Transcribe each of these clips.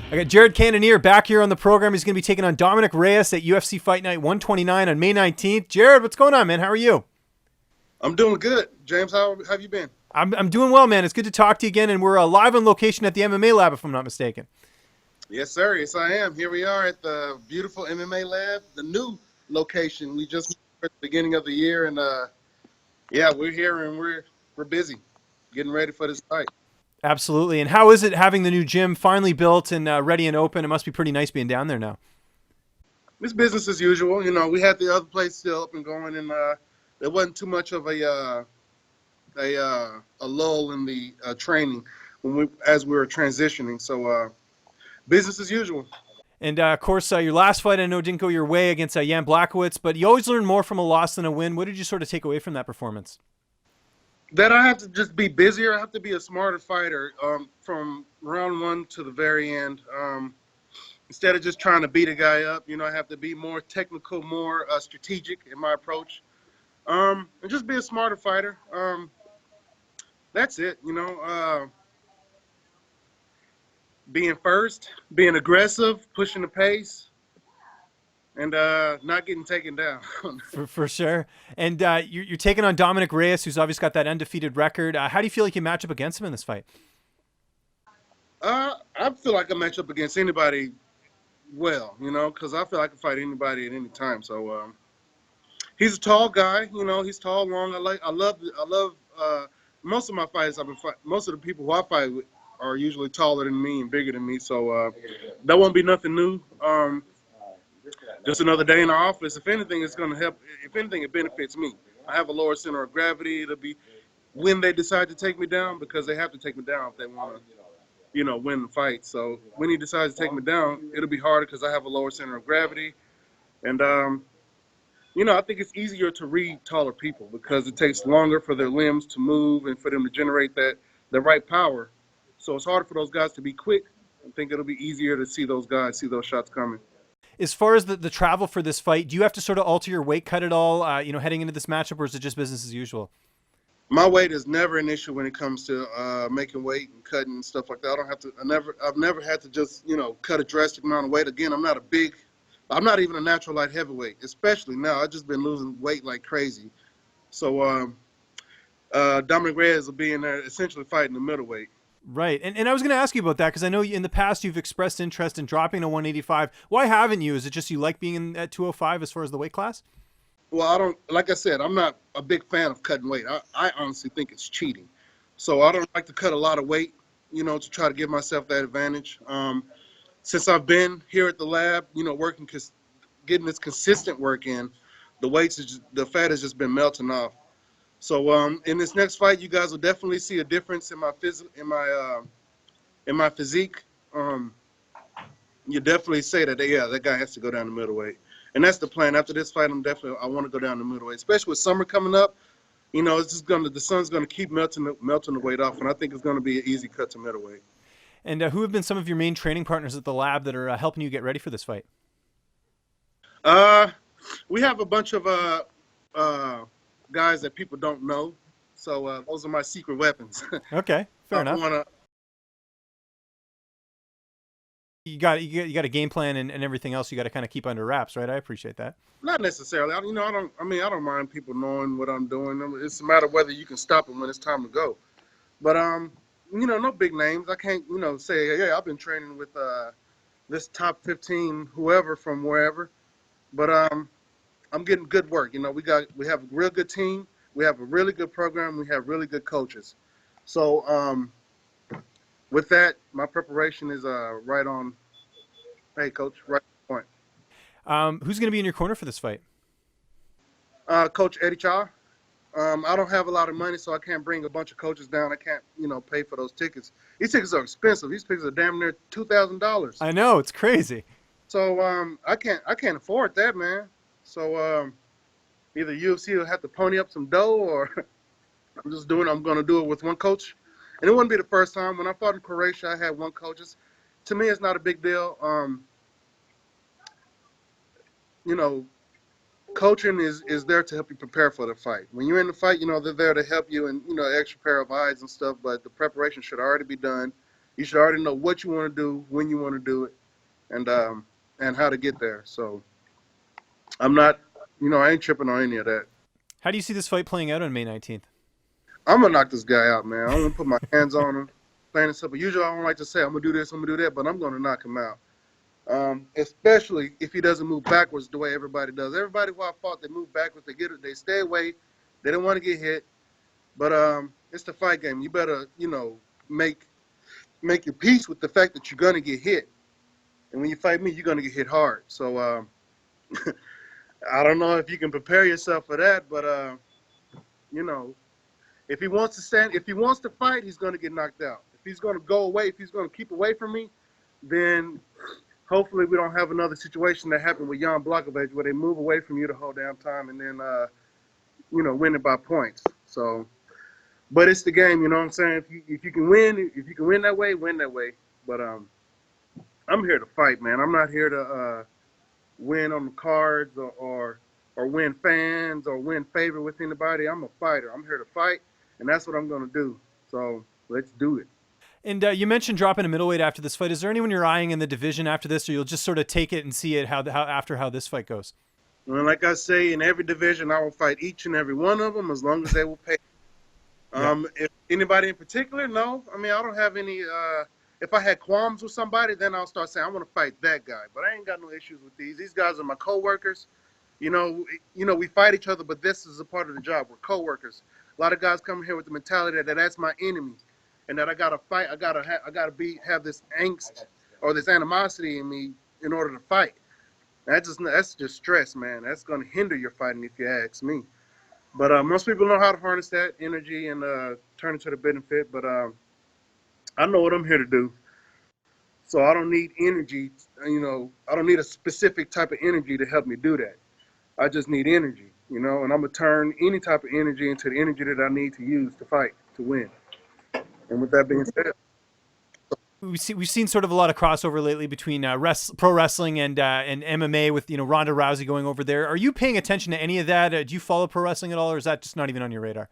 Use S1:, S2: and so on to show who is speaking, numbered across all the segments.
S1: I got Jared Cannonier back here on the program. He's going to be taking on Dominick Reyes at UFC Fight Night 129 on May 19th. Jared, what's going on, man? How are you?
S2: I'm doing good. James, how have you been?
S1: I'm doing well, man. It's good to talk to you again, and we're live on location at the MMA lab, if I'm not mistaken.
S2: Yes, sir. Yes, I am. Here we are at the beautiful MMA lab, the new location. We just moved at the beginning of the year, and yeah, we're here and we're busy getting ready for this fight.
S1: Absolutely. And how is it having the new gym finally built and ready and open? It must be pretty nice being down there now.
S2: It's business as usual. You know, we had the other place still up and going, and there wasn't too much of a lull in the training as we were transitioning. So business as usual.
S1: And of course, your last fight I know didn't go your way against Jan Błachowicz, but you always learn more from a loss than a win. What did you sort of take away from that performance?
S2: That I have to just be busier. I have to be a smarter fighter from round one to the very end. Instead of just trying to beat a guy up, you know, I have to be more technical, more strategic in my approach, and just be a smarter fighter. That's it, you know. Being first, being aggressive, pushing the pace, and not getting taken down.
S1: For sure. And you're taking on Dominick Reyes, who's obviously got that undefeated record. How do you feel like you match up against him in this fight?
S2: I feel like I match up against anybody well, you know, because I feel I can fight anybody at any time. So he's a tall guy, you know. He's tall, long. I love. Most of my fights most of the people who I fight with are usually taller than me and bigger than me. So that won't be nothing new. Just another day in the office. If anything, it's going to help. If anything, it benefits me. I have a lower center of gravity. It'll be when they decide to take me down, because they have to take me down if they want to, you know, win the fight. So when he decides to take me down, it'll be harder because I have a lower center of gravity. And, you know, I think it's easier to read taller people because it takes longer for their limbs to move and for them to generate the right power. So it's harder for those guys to be quick. I think it'll be easier to see those guys, see those shots coming.
S1: As far as the travel for this fight, do you have to sort of alter your weight cut at all, you know, heading into this matchup, or is it just business as usual?
S2: My weight is never an issue when it comes to making weight and cutting and stuff like that. I don't have to. I've never had to just, you know, cut a drastic amount of weight. Again, I'm not even a natural light heavyweight, especially now. I've just been losing weight like crazy. So Dominick Reyes will be in there essentially fighting the middleweight.
S1: Right. And I was going to ask you about that because I know in the past you've expressed interest in dropping to 185. Why haven't you? Is it just you like being at 205 as far as the weight class?
S2: Well, I don't, like I said, I'm not a big fan of cutting weight. I honestly think it's cheating. So I don't like to cut a lot of weight, you know, to try to give myself that advantage. Since I've been here at the lab, you know, getting this consistent work in, the fat has just been melting off. So in this next fight, you guys will definitely see a difference in my physique. You definitely say that, yeah, that guy has to go down the middleweight. And that's the plan. After this fight, I want to go down the middleweight, especially with summer coming up. You know, the sun's gonna keep melting the weight off, and I think it's gonna be an easy cut to middleweight.
S1: And who have been some of your main training partners at the lab that are helping you get ready for this fight?
S2: We have a bunch of guys that people don't know, so those are my secret weapons.
S1: Okay, fair enough.
S2: Wanna,
S1: You got a game plan and everything else you got to kind of keep under wraps, right? I appreciate that.
S2: Not necessarily. You know, I don't mind people knowing what I'm doing. It's a matter of whether you can stop them when it's time to go. But you know, no big names. I can't, you know, say, yeah, I've been training with this top 15 whoever from wherever. But I'm getting good work. You know, we have a real good team. We have a really good program. We have really good coaches. So with that, my preparation is right on. Hey, coach, right on
S1: point. Who's going to be in your corner for this fight?
S2: Coach Eddie Cha. I don't have a lot of money, so I can't bring a bunch of coaches down. I can't, you know, pay for those tickets. These tickets are expensive. These tickets are damn near $2,000.
S1: I know, it's crazy.
S2: So I can't afford that, man. So either UFC will have to pony up some dough, or I'm going to do it with one coach. And it wouldn't be the first time. When I fought in Croatia, I had one coach. To me, it's not a big deal. You know, coaching is there to help you prepare for the fight. When you're in the fight, you know, they're there to help you and, you know, extra pair of eyes and stuff, but the preparation should already be done. You should already know what you want to do, when you want to do it, and how to get there. So I'm not, I ain't tripping on any of that.
S1: How do you see this fight playing out on May 19th?
S2: I'm gonna knock this guy out, man. I'm gonna put my hands on him, plain and simple. Usually I don't like to say I'm gonna do this, I'm gonna do that, but I'm gonna knock him out. Especially if he doesn't move backwards the way everybody does. Everybody who I fought, they move backwards, they stay away, they don't want to get hit. But it's the fight game. You better, make your peace with the fact that you're gonna get hit. And when you fight me, you're gonna get hit hard. So I don't know if you can prepare yourself for that, but if he wants to fight, he's gonna get knocked out. If he's gonna go away, if he's gonna keep away from me, then hopefully we don't have another situation that happened with Jan Błachowicz where they move away from you the whole damn time and then win it by points. So, but it's the game, you know what I'm saying? If you can win that way, win that way. But I'm here to fight, man. I'm not here to win on the cards or win fans or win favor with anybody. I'm a fighter. I'm here to fight, and that's what I'm gonna do. So let's do it.
S1: And you mentioned dropping a middleweight after this fight. Is there anyone you're eyeing in the division after this, or you'll just sort of take it and see it after this fight goes?
S2: Well, like I say, in every division, I will fight each and every one of them as long as they will pay. If anybody in particular, no. I mean, I don't have any. If I had qualms with somebody, then I'll start saying I want to fight that guy. But I ain't got no issues with these. These guys are my coworkers. We fight each other, but this is a part of the job. We're coworkers. A lot of guys come here with the mentality that that's my enemy, and that I gotta fight. I gotta have this angst or this animosity in me in order to fight. That's just stress, man. That's gonna hinder your fighting, if you ask me. But most people know how to harness that energy and turn it to the benefit. But I know what I'm here to do. So I don't need energy. I don't need a specific type of energy to help me do that. I just need energy, and I'm gonna turn any type of energy into the energy that I need to use to fight, to win. And with that being said,
S1: we've seen sort of a lot of crossover lately between pro wrestling and MMA with Ronda Rousey going over there. Are you paying attention to any of that? Do you follow pro wrestling at all, or is that just not even on your radar?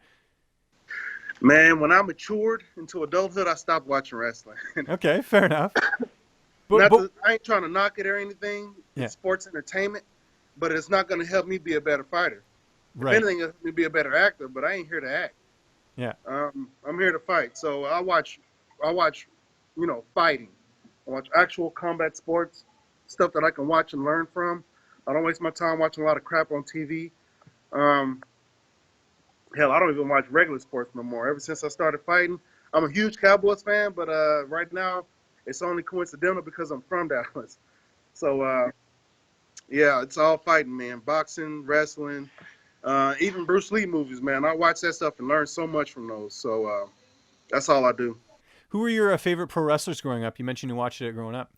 S2: Man, when I matured into adulthood, I stopped watching wrestling.
S1: Okay, fair enough.
S2: I ain't trying to knock it or anything.
S1: Yeah.
S2: It's sports entertainment, but it's not going to help me be a better fighter.
S1: Right.
S2: If anything, it'll help me be a better actor, but I ain't here to act.
S1: Yeah.
S2: I'm here to fight. So I watch, fighting. I watch actual combat sports, stuff that I can watch and learn from. I don't waste my time watching a lot of crap on TV. Hell, I don't even watch regular sports no more. Ever since I started fighting, I'm a huge Cowboys fan, but right now it's only coincidental because I'm from Dallas. So, yeah, it's all fighting, man. Boxing, wrestling, even Bruce Lee movies, man. I watch that stuff and learn so much from those. So that's all I do.
S1: Who were your favorite pro wrestlers growing up? You mentioned you watched it growing up.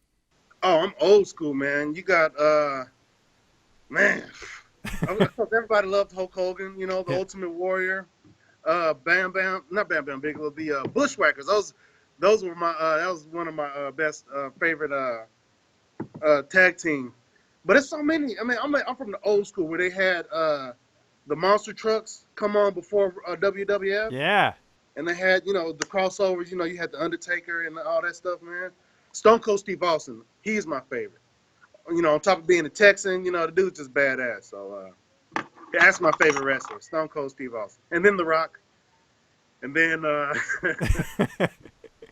S2: Oh, I'm old school, man. You got, man. Everybody loved Hulk Hogan, the Ultimate Warrior, not Bam Bam Bigelow, the Bushwhackers. Those were that was one of my best favorite tag team. But it's so many. I mean, I'm from the old school where they had the monster trucks come on before WWF.
S1: Yeah. And
S2: they had the crossovers. You had the Undertaker and all that stuff, man. Stone Cold Steve Austin, he's my favorite. On top of being a Texan, the dude's just badass. So that's my favorite wrestler, Stone Cold Steve Austin. And then The Rock. And then,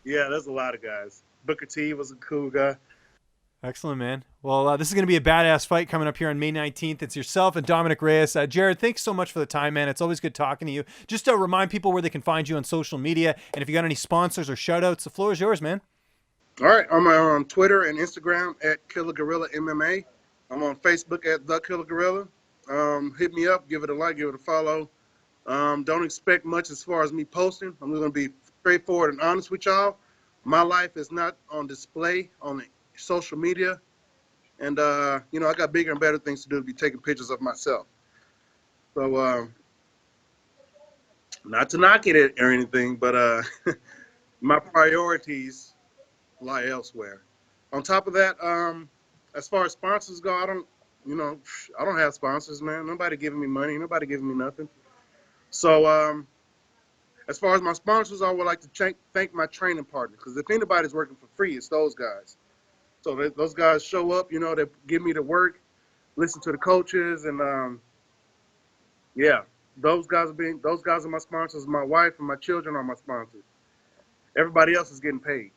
S2: yeah, there's a lot of guys. Booker T was a cool guy.
S1: Excellent, man. Well, this is going to be a badass fight coming up here on May 19th. It's yourself and Dominick Reyes. Jared, thanks so much for the time, man. It's always good talking to you. Just to remind people where they can find you on social media. And if you got any sponsors or shout-outs, the floor is yours, man.
S2: All right, I'm on Twitter and Instagram at Killer Gorilla MMA. I'm on Facebook at The Killer Gorilla. Hit me up, give it a like, give it a follow. Don't expect much as far as me posting. I'm going to be straightforward and honest with y'all. My life is not on display on the social media. And, I got bigger and better things to do to be taking pictures of myself. So, not to knock it or anything, but my priorities lie elsewhere. On top of that, as far as sponsors go, I don't have sponsors, man. Nobody giving me money. Nobody giving me nothing. So As far as my sponsors, I would like to thank my training partners, because if anybody's working for free, it's those guys. So those guys show up, you know, they give me the work, listen to the coaches, and yeah, those guys are my sponsors. My wife and my children are my sponsors. Everybody else is getting paid.